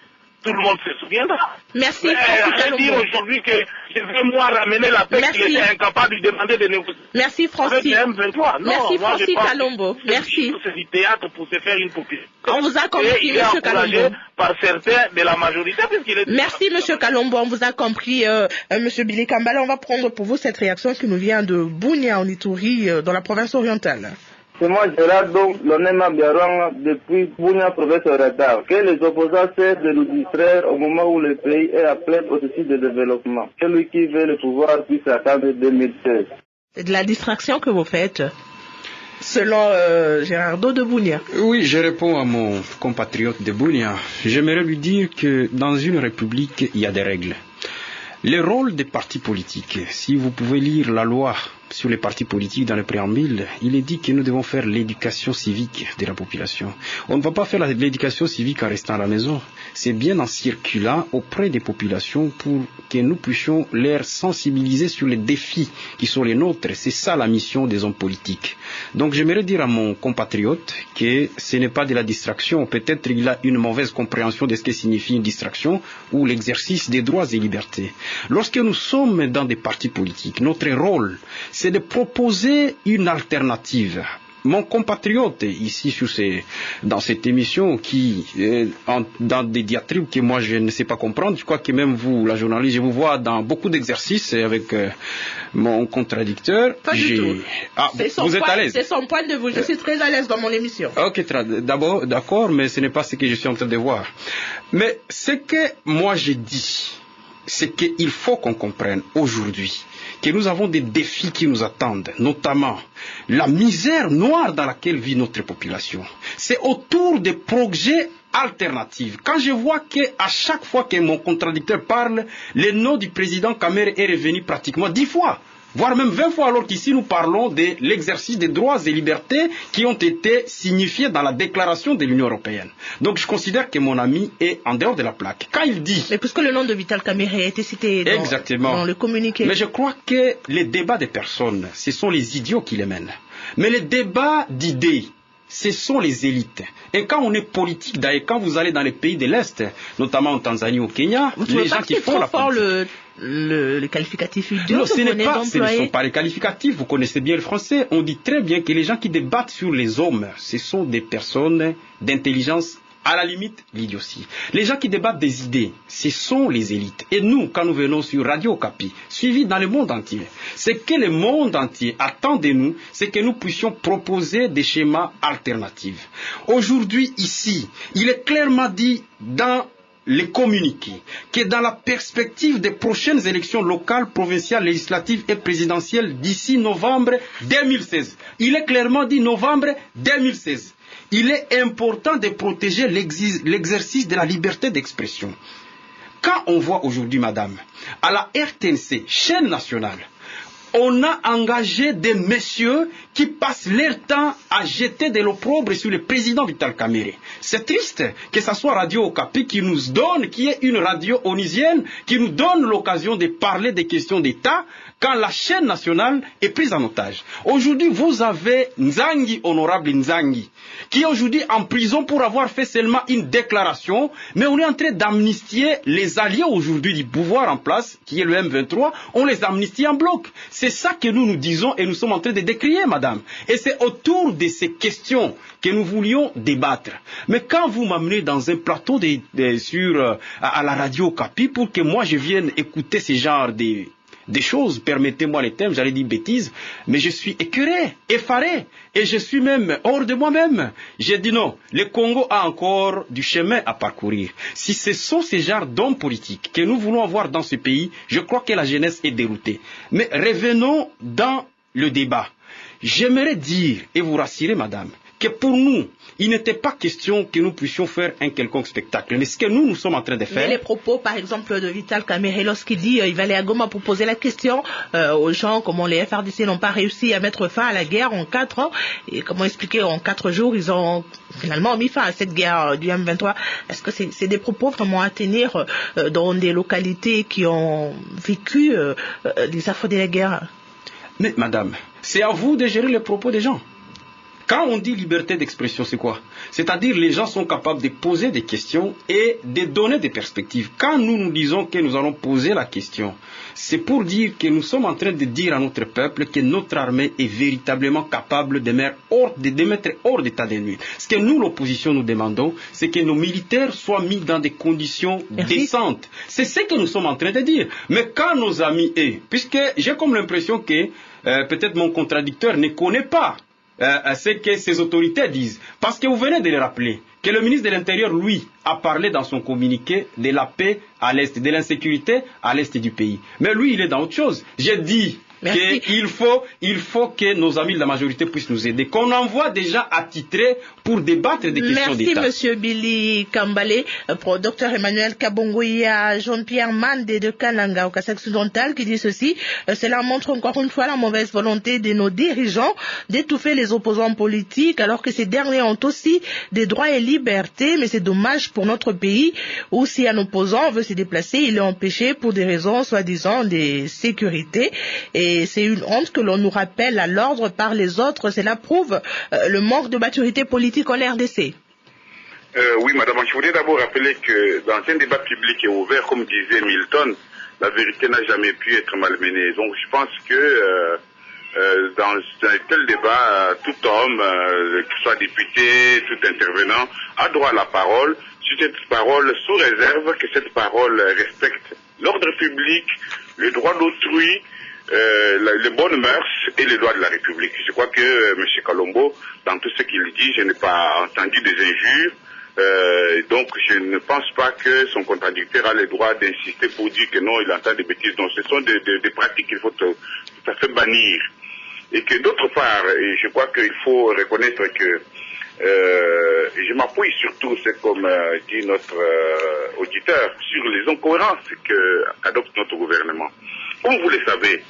Tout le monde se souviendra. Merci. Je dire aujourd'hui que je veux moi ramener la paix qu'il était incapable de demander de négocier. Merci Francis. Avec le M23. Non, merci Francis Kalombo. Merci. C'est du théâtre pour se faire une popularité. On vous a compris, Monsieur Kalombo. Par certains de la majorité, puisqu'il est... Merci, Monsieur Kalombo. On vous a compris, Monsieur Billy Kambala. On va prendre pour vous cette réaction qui nous vient de Bunia en Ituri, dans la province orientale. C'est moi, Gérard, donc, l'Onema Biarwanga, depuis Bunia, province orientale, que les opposants servent de nous distraire au moment où le pays est à plein processus de développement. Celui qui veut le pouvoir puisse attendre 2016. C'est de la distraction que vous faites, selon Gérardo de Bunia. Oui, je réponds à mon compatriote de Bunia. J'aimerais lui dire que dans une république, il y a des règles. Le rôle des partis politiques, si vous pouvez lire la loi sur les partis politiques dans le préambule, il est dit que nous devons faire l'éducation civique de la population. On ne va pas faire l'éducation civique en restant à la maison. C'est bien en circulant auprès des populations pour que nous puissions les sensibiliser sur les défis qui sont les nôtres. C'est ça la mission des hommes politiques. Donc j'aimerais dire à mon compatriote que ce n'est pas de la distraction. Peut-être il a une mauvaise compréhension de ce que signifie une distraction ou l'exercice des droits et libertés. Lorsque nous sommes dans des partis politiques, notre rôle, c'est de proposer une alternative. mon compatriote ici dans cette émission qui, dans des diatribes que moi je ne sais pas comprendre, je crois que même vous, la journaliste, je vous vois dans beaucoup d'exercices avec mon contradicteur. Pas du tout. Ah, vous êtes à l'aise. C'est son point de vue. Je suis très à l'aise dans mon émission. Ok, d'abord, d'accord, mais ce n'est pas ce que je suis en train de voir. Mais ce que moi je dis, c'est qu'il faut qu'on comprenne aujourd'hui que nous avons des défis qui nous attendent, notamment la misère noire dans laquelle vit notre population. C'est autour des projets alternatifs. Quand je vois qu'à chaque fois que mon contradicteur parle, le nom du président Kamerhe est revenu pratiquement 10 fois, voire même 20 fois, alors qu'ici nous parlons de l'exercice des droits et libertés qui ont été signifiés dans la déclaration de l'Union européenne. Donc je considère que mon ami est en dehors de la plaque. Quand il dit... Mais puisque le nom de Vital Kamerhe a été cité dans le communiqué... Mais je crois que les débats des personnes, ce sont les idiots qui les mènent. Mais les débats d'idées, ce sont les élites. Et quand on est politique, d'ailleurs, quand vous allez dans les pays de l'Est, notamment en Tanzanie, au Kenya, les gens qui font la politique... Le qualificatif idiot. Non, ce ne sont pas les qualificatifs. Vous connaissez bien le français. On dit très bien que les gens qui débattent sur les hommes, ce sont des personnes d'intelligence, à la limite l'idiotie. Les gens qui débattent des idées, ce sont les élites. Et nous, quand nous venons sur Radio Okapi, suivis dans le monde entier, ce que le monde entier attend de nous, c'est que nous puissions proposer des schémas alternatifs. Aujourd'hui, ici, il est clairement dit dans les communiqués que dans la perspective des prochaines élections locales, provinciales, législatives et présidentielles d'ici novembre 2016. Il est clairement dit novembre 2016. Il est important de protéger l'exercice de la liberté d'expression. Quand on voit aujourd'hui, madame, à la RTNC, chaîne nationale, on a engagé des messieurs qui passent leur temps à jeter de l'opprobre sur le président Vital Kamerhe. C'est triste que ce soit Radio Okapi qui nous donne, qui est une radio onusienne, qui nous donne l'occasion de parler des questions d'État quand la chaîne nationale est prise en otage. Aujourd'hui, vous avez Nzangi, honorable Nzangi, qui est aujourd'hui en prison pour avoir fait seulement une déclaration, mais on est en train d'amnistier les alliés aujourd'hui du pouvoir en place, qui est le M23, on les amnistie en bloc. C'est ça que nous disons et nous sommes en train de décrier, madame. Et c'est autour de ces questions que nous voulions débattre. Mais quand vous m'amenez dans un plateau à la radio Okapi pour que moi je vienne écouter ce genre des choses, permettez-moi les termes, j'allais dire bêtises, mais je suis écœuré, effaré, et je suis même hors de moi-même. J'ai dit non, le Congo a encore du chemin à parcourir. Si ce sont ces genres d'hommes politiques que nous voulons avoir dans ce pays, je crois que la jeunesse est déroutée. Mais revenons dans le débat. J'aimerais dire, et vous rassurer, madame, que pour nous, il n'était pas question que nous puissions faire un quelconque spectacle. Mais ce que nous sommes en train de faire... Mais les propos, par exemple, de Vital Kamerhe, lorsqu'il dit il va aller à Goma pour poser la question aux gens, comment les FRDC n'ont pas réussi à mettre fin à la guerre en 4 ans, et comment expliquer en 4 jours, ils ont finalement mis fin à cette guerre du M23. Est-ce que c'est des propos vraiment à tenir dans des localités qui ont vécu des affres de la guerre? Mais madame, c'est à vous de gérer les propos des gens. Quand on dit liberté d'expression, c'est quoi? C'est-à-dire les gens sont capables de poser des questions et de donner des perspectives. Quand nous disons que nous allons poser la question, c'est pour dire que nous sommes en train de dire à notre peuple que notre armée est véritablement capable de mettre hors d'état de nuire. Ce que nous, l'opposition, nous demandons, c'est que nos militaires soient mis dans des conditions décentes. C'est ce que nous sommes en train de dire. Mais quand nos amis, puisque j'ai comme l'impression que peut-être mon contradicteur ne connaît pas ce que ces autorités disent. Parce que vous venez de le rappeler, que le ministre de l'Intérieur, lui, a parlé dans son communiqué de la paix à l'Est, de l'insécurité à l'Est du pays. Mais lui, il est dans autre chose. J'ai dit qu'il faut que nos amis de la majorité puissent nous aider, qu'on envoie déjà attitrés pour débattre des questions d'État. Merci, M. Billy Kambale, pour Dr Emmanuel Kabongoya, Jean-Pierre Mande de Kananga, au Kasaï occidental, qui dit ceci. Cela montre encore une fois la mauvaise volonté de nos dirigeants d'étouffer les opposants politiques, alors que ces derniers ont aussi des droits et libertés, mais c'est dommage pour notre pays, où si un opposant veut se déplacer, il est empêché pour des raisons soi-disant de sécurité. Et c'est une honte que l'on nous rappelle à l'ordre par les autres. Cela prouve le manque de maturité politique en RDC. Oui, madame, je voulais d'abord rappeler que dans un débat public et ouvert, comme disait Milton, la vérité n'a jamais pu être malmenée. Donc je pense que dans un tel débat, tout homme, qu'il soit député, tout intervenant, a droit à la parole, sur cette parole, sous réserve que cette parole respecte l'ordre public, le droit d'autrui, les bonnes mœurs et les lois de la République. Je crois que M. Kalombo, dans tout ce qu'il dit, je n'ai pas entendu des injures. Donc je ne pense pas que son contradicteur a le droit d'insister pour dire que non, il entend des bêtises. Donc ce sont des pratiques qu'il faut tout à fait bannir. Et que d'autre part, je crois qu'il faut reconnaître que je m'appuie surtout, c'est comme dit notre auditeur, sur les incohérences qu'adopte notre gouvernement. Comme vous le savez,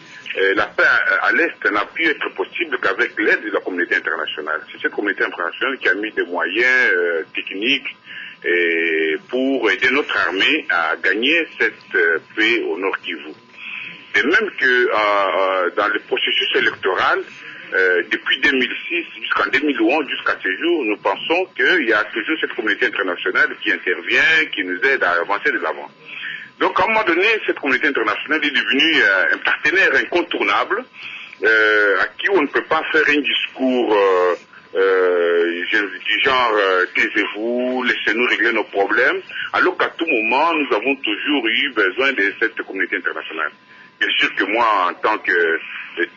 la paix à l'Est n'a pu être possible qu'avec l'aide de la communauté internationale. C'est cette communauté internationale qui a mis des moyens techniques pour aider notre armée à gagner cette paix au Nord Kivu. Et même que dans le processus électoral, depuis 2006 jusqu'en 2011, jusqu'à ce jour, nous pensons qu'il y a toujours cette communauté internationale qui intervient, qui nous aide à avancer de l'avant. Donc à un moment donné, cette communauté internationale est devenue un partenaire incontournable à qui on ne peut pas faire un discours du genre taisez-vous, laissez-nous régler nos problèmes, alors qu'à tout moment, nous avons toujours eu besoin de cette communauté internationale. Bien sûr que moi, en tant que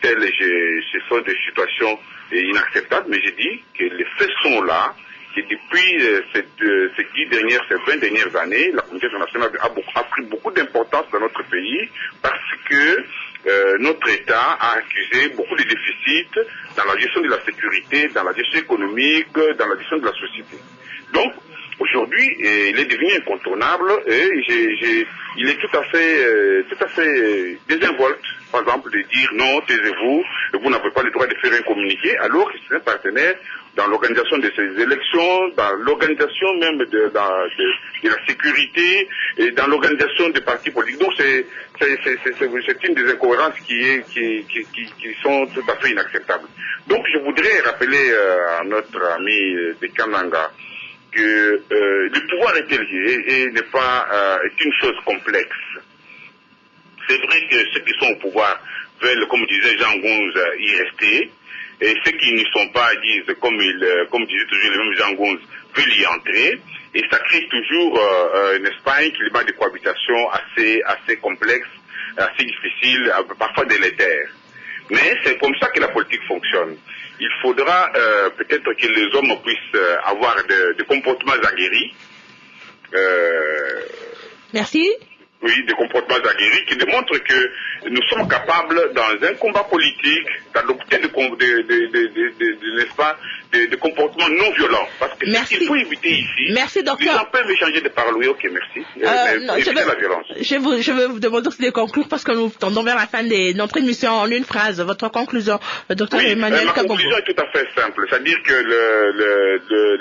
tel, ce sont des situations inacceptables, mais j'ai dit que les faits sont là, que depuis ces 20 dernières années, la communauté internationale a pris beaucoup d'importance dans notre pays parce que notre État a accusé beaucoup de déficits dans la gestion de la sécurité, dans la gestion économique, dans la gestion de la société. Donc, aujourd'hui, il est devenu incontournable et il est tout à fait désinvolte, par exemple, de dire non, taisez-vous, vous n'avez pas le droit de faire un communiqué, alors que c'est un partenaire dans l'organisation de ces élections, dans l'organisation même de la sécurité et dans l'organisation des partis politiques. Donc c'est une des incohérences qui sont tout à fait inacceptables. Donc je voudrais rappeler à notre ami de Kananga que le pouvoir est élevé et n'est pas est une chose complexe. C'est vrai que ceux qui sont au pouvoir veulent, comme disait Jean Gonz, y rester. Et ceux qui n'y sont pas disent, comme disait toujours le même Jean Gonz, veulent y entrer. Et ça crée toujours, n'est-ce pas, un climat de cohabitation assez complexe, assez difficile, parfois délétère. Mais c'est comme ça que la politique fonctionne. Il faudra peut-être que les hommes puissent avoir des comportements aguerris. Merci. Oui, des comportements aguerris qui démontrent que nous sommes capables, dans un combat politique, d'adopter des comportements non violents. Parce que ce qu'il faut éviter ici, merci, docteur. Les gens peuvent échanger des paroles. Oui, ok, merci. Éviter la violence. Je vais vous demander aussi de conclure parce que nous tendons vers la fin de notre émission en une phrase. Votre conclusion, docteur Emmanuel Kabongo. Ma conclusion est tout à fait simple. C'est-à-dire que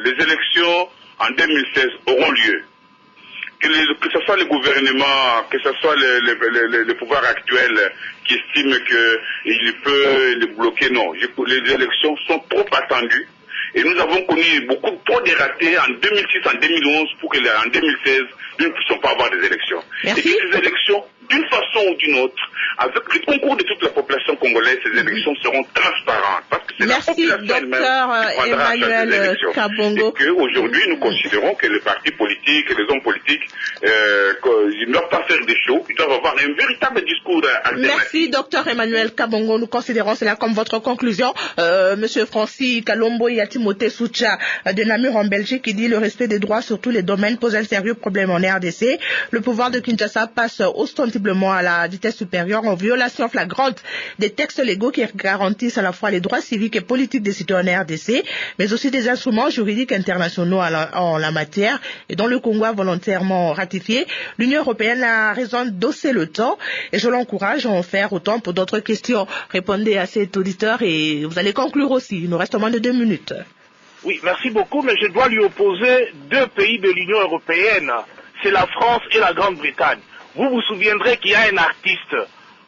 les élections en 2016 auront lieu. Que ce soit le gouvernement, que ce soit le pouvoir actuel qui estime qu'il peut les bloquer, non. Les élections sont trop attendues et nous avons connu beaucoup trop de ratés en 2006, en 2011 pour qu'en 2016, nous ne puissions pas avoir des élections. Merci. Et que ces élections, d'une façon ou d'une autre, avec le concours de toute la population congolaise, ces élections seront transparentes. Parce que c'est la population elle-même qui prendra ces élections. Kabongo. Et qu'aujourd'hui, nous considérons que les partis politiques, les hommes politiques, ils ne doivent pas faire des shows, ils doivent avoir un véritable discours alternatif. Merci, docteur Emmanuel Kabongo. Nous considérons cela comme votre conclusion. Monsieur Francis Kalombo, il y a Timothée Soucha de Namur en Belgique qui dit le respect des droits sur tous les domaines pose un sérieux problème en RDC. Le pouvoir de Kinshasa passe ostensiblement à la vitesse supérieure en violation flagrante des textes légaux qui garantissent à la fois les droits civiques et politiques des citoyens RDC, mais aussi des instruments juridiques internationaux en la matière et dont le Congo a volontairement ratifié. L'Union européenne a raison d'osser le temps et je l'encourage à en faire autant pour d'autres questions. Répondez à cet auditeur et vous allez conclure aussi. Il nous reste moins de 2 minutes. Oui, merci beaucoup, mais je dois lui opposer 2 pays de l'Union européenne. C'est la France et la Grande-Bretagne. Vous vous souviendrez qu'il y a un artiste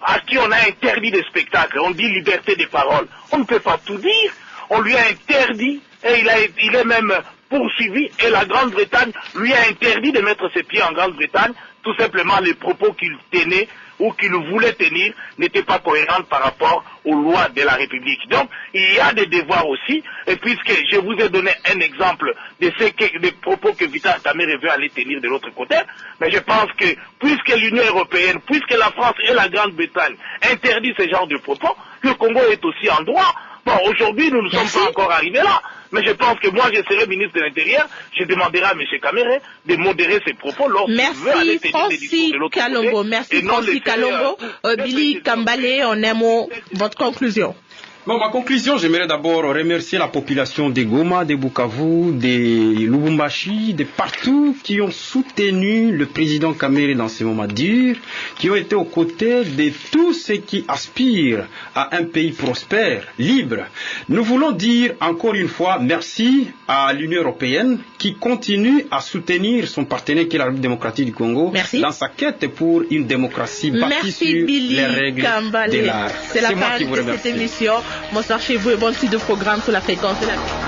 à qui on a interdit des spectacles. On dit liberté des paroles. On ne peut pas tout dire. On lui a interdit et il est même poursuivi. Et la Grande-Bretagne lui a interdit de mettre ses pieds en Grande-Bretagne. Tout simplement les propos qu'il tenait ou qu'il voulait tenir n'était pas cohérente par rapport aux lois de la République. Donc, il y a des devoirs aussi, et puisque je vous ai donné un exemple des propos que Vital Kamerhe veut aller tenir de l'autre côté, mais je pense que puisque l'Union européenne, puisque la France et la Grande-Bretagne interdisent ce genre de propos, le Congo est aussi en droit. Bon, aujourd'hui, nous ne sommes pas encore arrivés là, mais je pense que moi, je serai ministre de l'Intérieur, je demanderai à M. Kamerhe de modérer ses propos lorsqu'il veut aller tenir des discours de l'autre côté. Merci Francis Kalongo. Billy Kambale, en un mot, votre conclusion. Bon, ma conclusion, j'aimerais d'abord remercier la population de Goma, de Bukavu, de Lubumbashi, de partout qui ont soutenu le président Kamerhe dans ces moments durs, qui ont été aux côtés de tous ceux qui aspirent à un pays prospère, libre. Nous voulons dire encore une fois merci à l'Union européenne qui continue à soutenir son partenaire qui est la République démocratique du Congo dans sa quête pour une démocratie bâtie sur les règles de l'art. C'est la fin de cette émission. Bonsoir chez vous et bonne suite de programme sur la fréquence de la